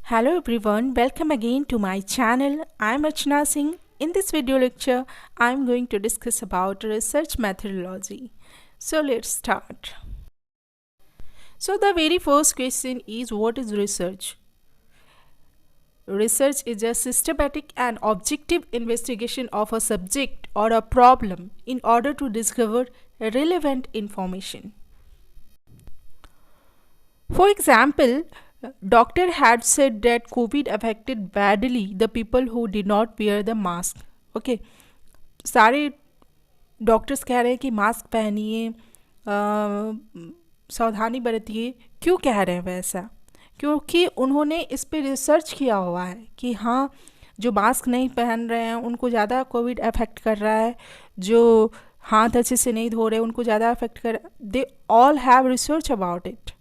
Hello everyone, welcome again to my channel. I'm Archana Singh. In this video lecture, I'm going to discuss about research methodology. So let's start. So the very first question is, what is research? Research is a systematic and objective investigation of a subject or a problem in order to discover relevant information. For example, doctor had said that COVID affected badly the people who did not wear the mask. Okay, सारे doctors कह रहे हैं कि mask पहनिए, सावधानी बरतिए. क्यों कह रहे हैं वैसा? क्योंकि उन्होंने इस पे रिसर्च किया हुआ है कि हाँ, जो मास्क नहीं पहन रहे हैं उनको ज़्यादा कोविड अफेक्ट कर रहा है, जो हाथ अच्छे से नहीं धो रहे उनको ज़्यादा अफेक्ट कर. They all have research about it.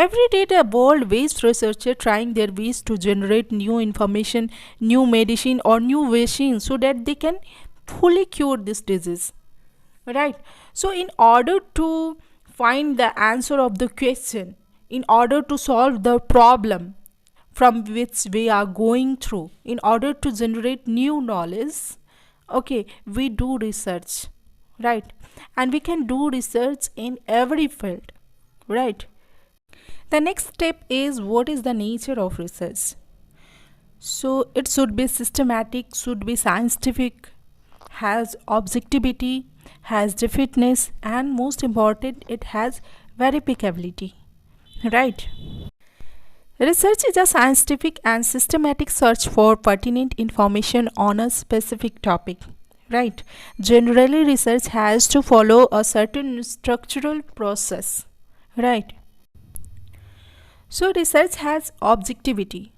Every day, the world wastes researchers trying their best to generate new information, new medicine, or new vaccine so that they can fully cure this disease. Right? So, in order to find the answer of the question, in order to solve the problem from which we are going through, in order to generate new knowledge, okay, we do research. Right? And we can do research in every field. Right? The next step is, what is the nature of research? So it should be systematic, should be scientific, has objectivity, has definiteness, and most important, it has verifiability. Right? Research is a scientific and systematic search for pertinent information on a specific topic. Right? Generally, research has to follow a certain structural process. Right? So research has objectivity.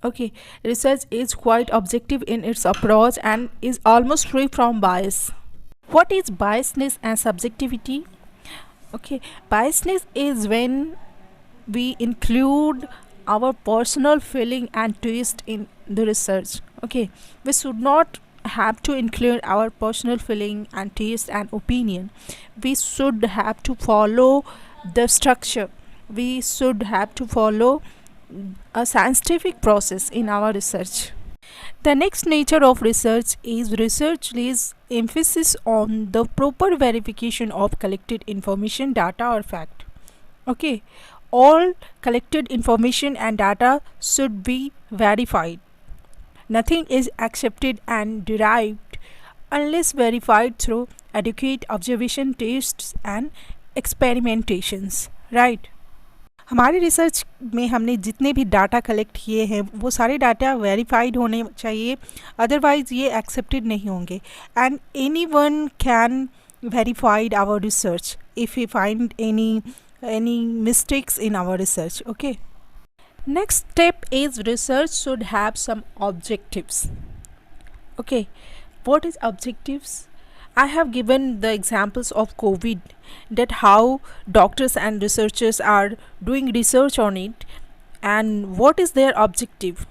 Okay, research is quite objective in its approach and is almost free from bias. What is biasness and subjectivity? Okay, biasness is when we include our personal feeling and twist in the research. Okay, we should not have to include our personal feeling and taste and opinion. We should have to follow the structure. We should have to follow a scientific process in our research. The next nature of research lays emphasis on the proper verification of collected information, data or fact. Okay, all collected information and data should be verified. Nothing is accepted and derived unless verified through adequate observation, tests and experimentations. Right? हमारी research में हमने जितने भी data collect किए हैं वो सारे data verified होने चाहिए, अदरवाइज़ ये एक्सेप्टेड नहीं होंगे. And any one can verified our research if you find any mistakes in our research. Okay, next step is research should have some objectives. Okay, what is objectives? I have given the examples of COVID, that how doctors and researchers are doing research on it, and what is their objective.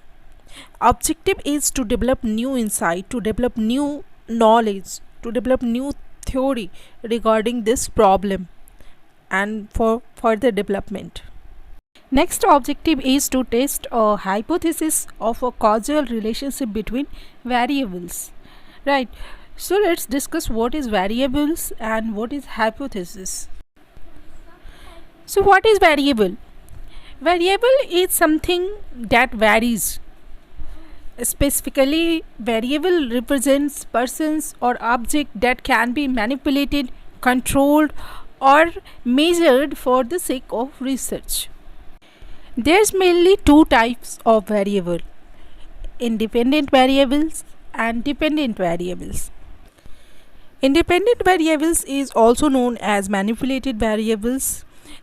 Objective is to develop new insight, to develop new knowledge, to develop new theory regarding this problem and for further development. Next objective is to test a hypothesis of a causal relationship between variables. Right? So let's discuss what is variables and what is hypothesis. So what is variable? Variable is something that varies. Specifically, variable represents persons or object that can be manipulated, controlled or measured for the sake of research. There's mainly two types of variable: independent variables and dependent variables. Independent variables is also known as manipulated variables.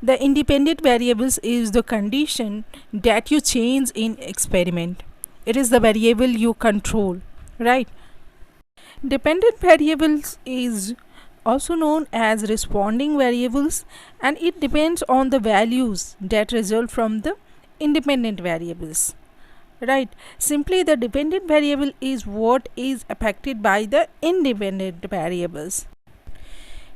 The independent variables is the condition that you change in experiment. It is the variable you control, right? Dependent variables is also known as responding variables, and it depends on the values that result from the independent variables. Right? Simply, the dependent variable is what is affected by the independent variables.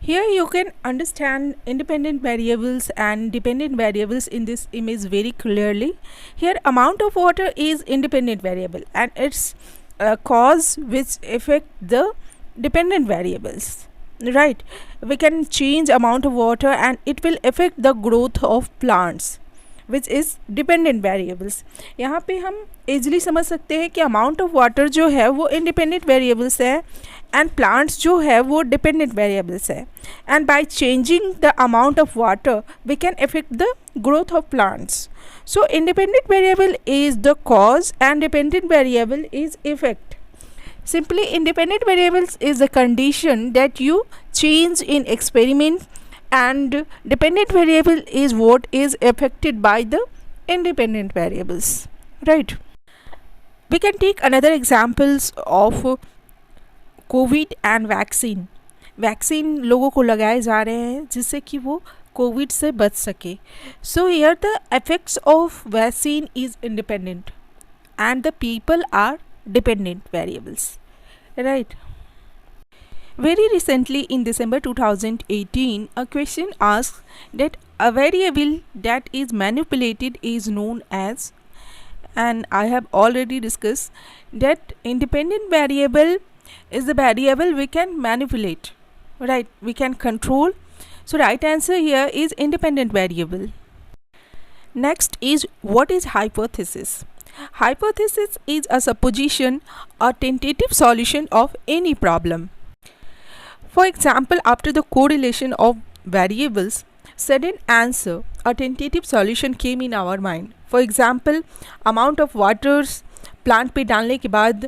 Here you can understand independent variables and dependent variables in this image very clearly. Here amount of water is independent variable and its cause which affect the dependent variables, right? We can change amount of water and it will affect the growth of plants which is dependent variables. यहाँ पे हम easily समझ सकते हैं कि amount of water जो है वो इंडिपेंडेंट वेरिएबल्स है एंड प्लांट्स जो है वो डिपेंडेंट वेरिएबल्स है, and by changing the amount of water we can affect the growth of plants. So independent variable is the cause and dependent variable is effect. Simply independent variables is a condition that you change in experiment and dependent variable is what is affected by the independent variables, right? We can take another examples of Covid and vaccine. Vaccine लोगों को लगाए जा रहे हैं जिससे कि वो Covid से बच सके. So here the effects of vaccine is independent and the people are dependent variables, right? Very recently in December 2018, a question asked that a variable that is manipulated is known as, and I have already discussed that independent variable is the variable we can manipulate, right? We can control. So right answer here is independent variable. Next is, what is hypothesis? Hypothesis is a supposition or tentative solution of any problem. For example, after the correlation of variables, sudden answer, a tentative solution came in our mind. For example, amount of waters plant पे डालने के बाद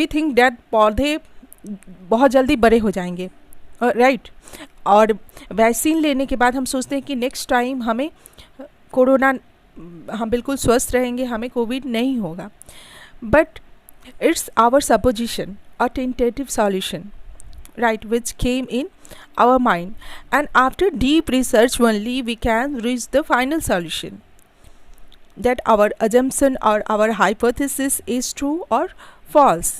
we think that पौधे बहुत जल्दी बड़े हो जाएंगे, राइट? और वैक्सीन लेने के बाद हम सोचते हैं कि नेक्स्ट टाइम हमें कोरोना, हम बिल्कुल स्वस्थ रहेंगे, हमें कोविड नहीं होगा. But it's our supposition, a tentative solution, right, which came in our mind, and after deep research only we can reach the final solution that our assumption or our hypothesis is true or false.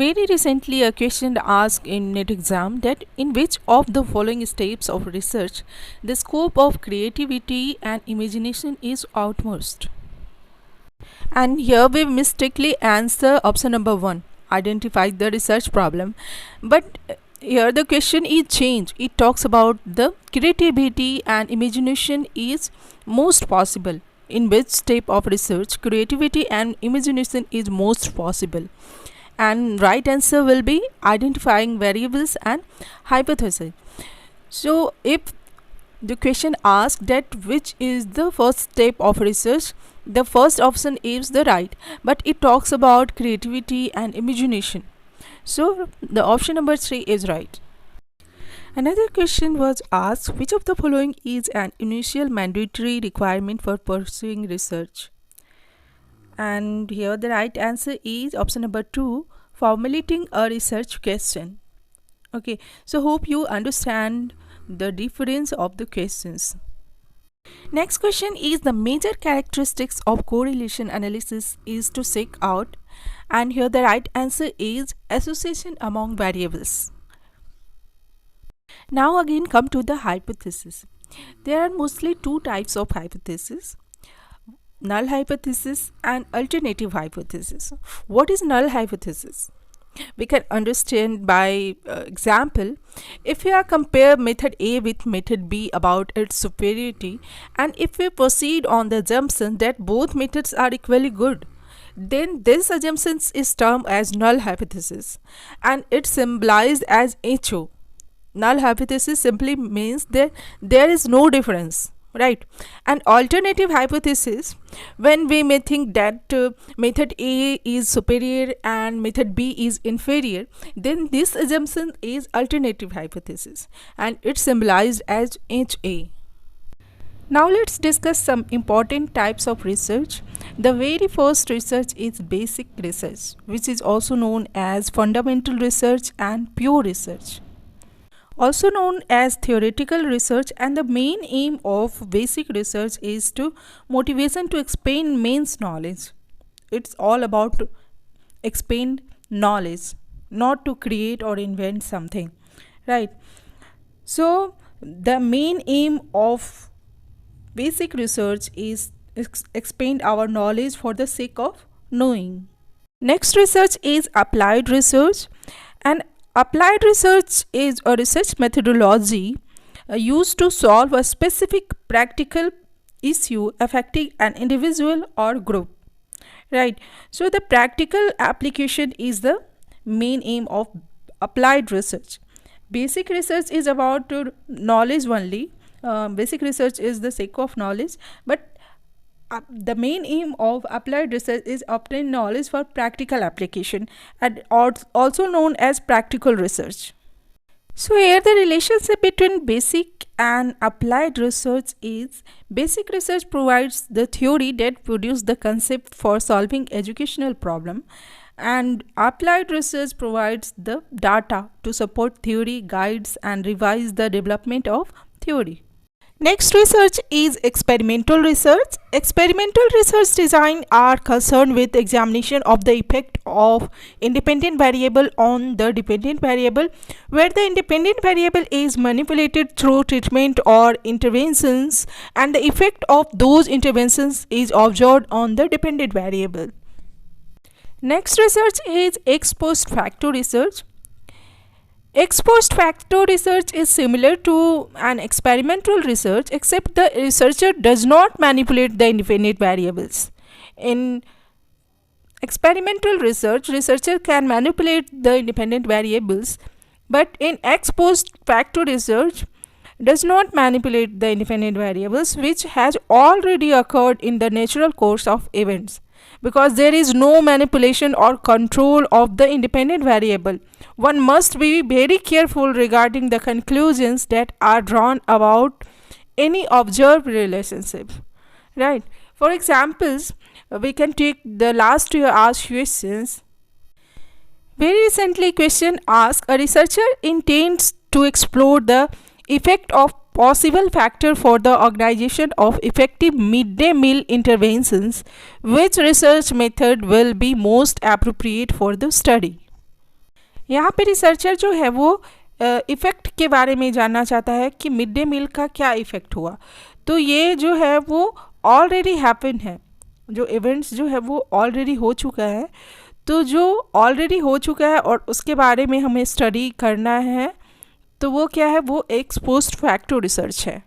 Very recently a question asked in NET exam that in which of the following steps of research the scope of creativity and imagination is utmost, and here we mistakenly answer option number 1, identify the research problem. But here the question is changed. It talks about the creativity and imagination is most possible. In which step of research creativity and imagination is most possible? And right answer will be identifying variables and hypothesis. So if the question asks that which is the first step of research, the first option is the right, but it talks about creativity and imagination, so the option number 3 is right. Another question was asked, which of the following is an initial mandatory requirement for pursuing research? And here the right answer is option number 2, formulating a research question. Okay, so hope you understand the difference of the questions. Next question is, the major characteristics of correlation analysis is to seek out, and here the right answer is association among variables. Now again come to the hypothesis. There are mostly two types of hypothesis: null hypothesis and alternative hypothesis. What is null hypothesis? We can understand by example. If we are compare method A with method B about its superiority, and if we proceed on the assumption that both methods are equally good, then this assumption is termed as null hypothesis, and it's symbolized as HO. Null hypothesis simply means that there is no difference, right? An alternative hypothesis, when we may think that method A is superior and method B is inferior, then this assumption is alternative hypothesis, and it's symbolized as HA. Now let's discuss some important types of research. The very first research is basic research, which is also known as fundamental research and pure research, also known as theoretical research. And the main aim of basic research is to motivation to expand mains knowledge. It's all about to expand knowledge, not to create or invent something. right? So the main aim of basic research is expand our knowledge for the sake of knowing. Next research is applied research, and applied research is a research methodology used to solve a specific practical issue affecting an individual or group, right? So the practical application is the main aim of applied research. Basic research is about knowledge only. Basic research is the sake of knowledge, but the main aim of applied research is obtain knowledge for practical application, and also known as practical research. So here the relationship between basic and applied research is: basic research provides the theory that produces the concept for solving educational problem, and applied research provides the data to support theory, guides and revise the development of theory. Next research is experimental research. Experimental research design are concerned with examination of the effect of independent variable on the dependent variable, where the independent variable is manipulated through treatment or interventions, and the effect of those interventions is observed on the dependent variable. Next research is ex post facto research. Ex post facto research is similar to an experimental research, except the researcher does not manipulate the independent variables. In experimental research, researcher can manipulate the independent variables, but in ex post facto research does not manipulate the independent variables, which has already occurred in the natural course of events. Because there is no manipulation or control of the independent variable, one must be very careful regarding the conclusions that are drawn about any observed relationship, right? For examples, we can take the last year asked questions. Very recently question asked: a researcher intends to explore the effect of possible factor for the organization of effective midday meal interventions. Which research method will be most appropriate for the study? यहाँ पे researcher जो है वो effect के बारे में जानना चाहता है कि मिड डे मील का क्या इफ़ेक्ट हुआ। तो ये जो है वो ऑलरेडी हैपन है, जो इवेंट्स जो है वो ऑलरेडी हो चुका है। तो जो ऑलरेडी हो चुका है और उसके बारे में हमें स्टडी करना है, तो वो क्या है, वो एक्स पोस्ट फैक्टो रिसर्च है।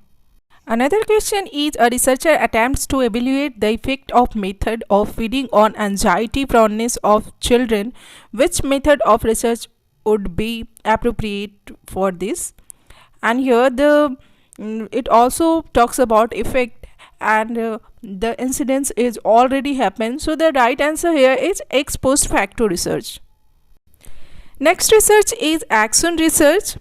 Another question is: a researcher attempts to evaluate the effect of method of feeding on anxiety proneness of children. Which method of research would be appropriate for this? And here it also talks about effect, and the incidence is already happened. So the right answer here is ex post facto research. Next research is action research.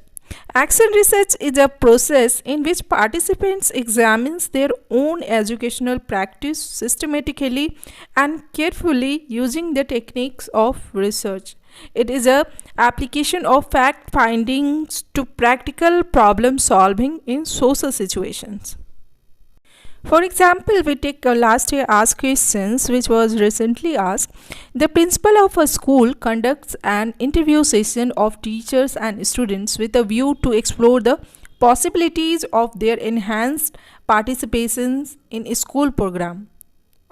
Action research is a process in which participants examines their own educational practice systematically and carefully using the techniques of research. It is a application of fact findings to practical problem solving in social situations. For example, we take a last year asked questions which was recently asked. The principal of a school conducts an interview session of teachers and students with a view to explore the possibilities of their enhanced participations in a school program.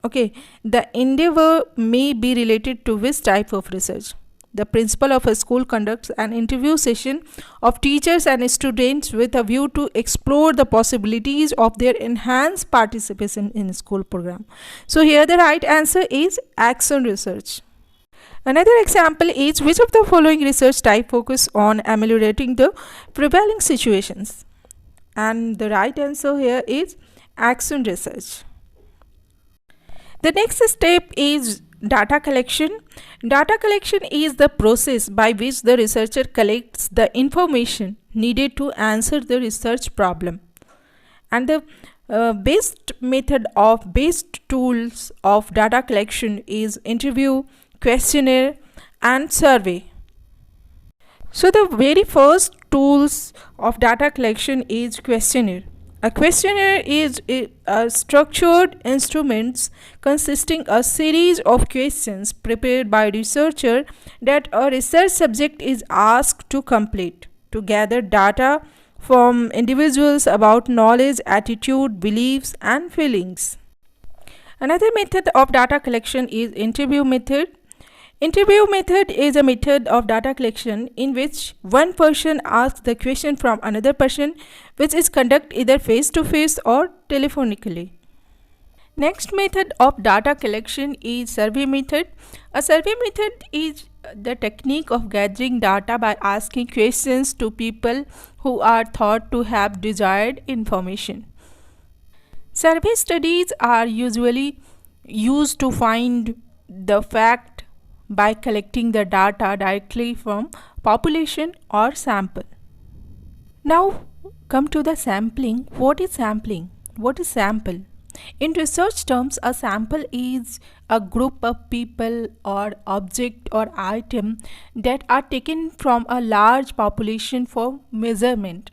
Okay, the endeavor may be related to which type of research? The principal of a school conducts an interview session of teachers and students with a view to explore the possibilities of their enhanced participation in school program. So here the right answer is action research. Another example is: which of the following research type focus on ameliorating the prevailing situations? And the right answer here is action research. The next step is data collection. Data collection is the process by which the researcher collects the information needed to answer the research problem. And the best tools of data collection is interview, questionnaire and survey. So the very first tools of data collection is questionnaire. A questionnaire is a structured instrument consisting a series of questions prepared by researcher that a research subject is asked to complete. to gather data from individuals about knowledge, attitude, beliefs, and feelings. Another method of data collection is interview method. Interview method is a method of data collection in which one person asks the question from another person, which is conducted either face to face or telephonically. Next method of data collection is survey method. A survey method is the technique of gathering data by asking questions to people who are thought to have desired information. Survey studies are usually used to find the fact by collecting the data directly from population or sample. Now come to the sampling. What is sampling? What is sample? In research terms, a sample is a group of people or object or item that are taken from a large population for measurement.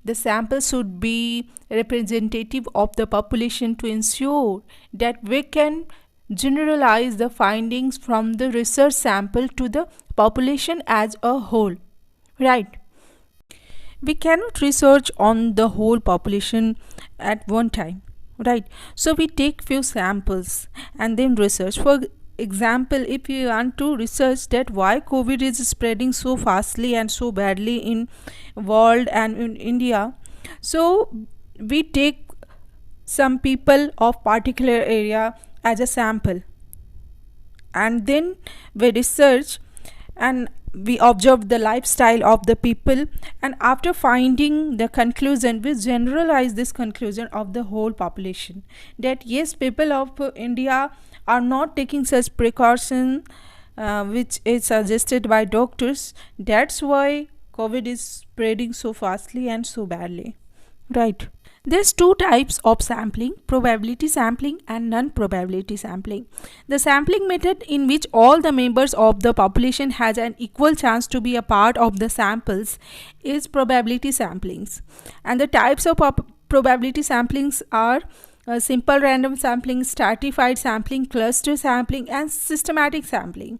The sample should be representative of the population to ensure that we can generalize the findings from the research sample to the population as a whole. Right? We cannot research on the whole population at one time. Right? So we take few samples and then research. For example, if you want to research that why COVID is spreading so fastly and so badly in world and in India, so we take some people of particular area as a sample, and then we research and we observe the lifestyle of the people, and after finding the conclusion we generalize this conclusion of the whole population that yes, people of India are not taking such precaution which is suggested by doctors. That's why COVID is spreading so fastly and so badly. Right? There's two types of sampling: probability sampling and non-probability sampling. The sampling method in which all the members of the population has an equal chance to be a part of the samples is probability samplings. And the types of probability samplings are simple random sampling, stratified sampling, cluster sampling, and systematic sampling.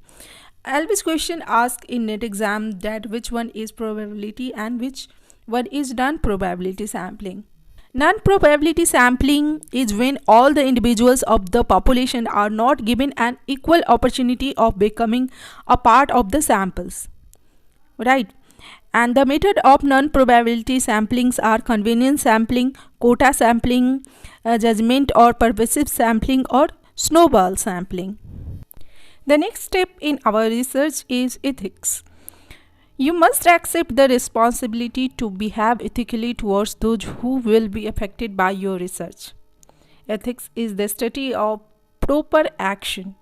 Always question asked in NET exam that which one is probability and which one is non-probability sampling. Non-probability sampling is when all the individuals of the population are not given an equal opportunity of becoming a part of the samples. Right? And the method of non-probability samplings are convenience sampling, quota sampling, judgment or pervasive sampling, or snowball sampling. The next step in our research is ethics. You must accept the responsibility to behave ethically towards those who will be affected by your research. Ethics is the study of proper action.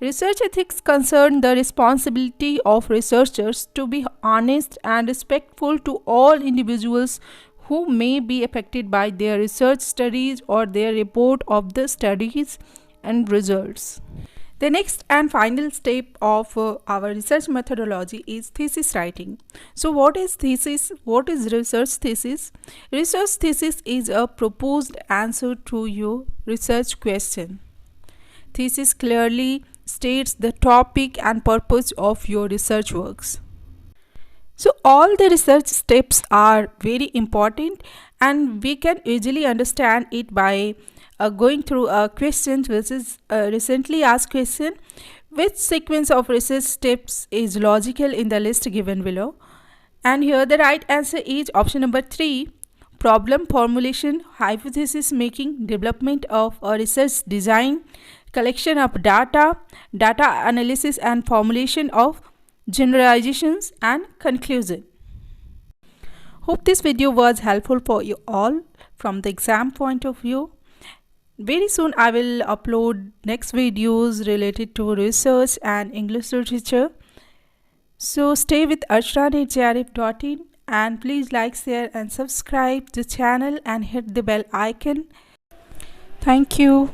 Research ethics concern the responsibility of researchers to be honest and respectful to all individuals who may be affected by their research studies or their report of the studies and results. The next and final step of our research methodology is thesis writing. So what is thesis? What is research thesis? Research thesis is a proposed answer to your research question. Thesis clearly states the topic and purpose of your research works. So all the research steps are very important, and we can easily understand it by going through a question which is a recently asked question. Which sequence of research steps is logical in the list given below? And here the right answer is option number 3: problem formulation, hypothesis making, development of a research design, collection of data, data analysis and formulation of generalizations, and conclusion. Hope this video was helpful for you all from the exam point of view. Very soon I will upload next videos related to research and English literature. So stay with archana@jrf.in, and please like, share and subscribe the channel and hit the bell icon. Thank you.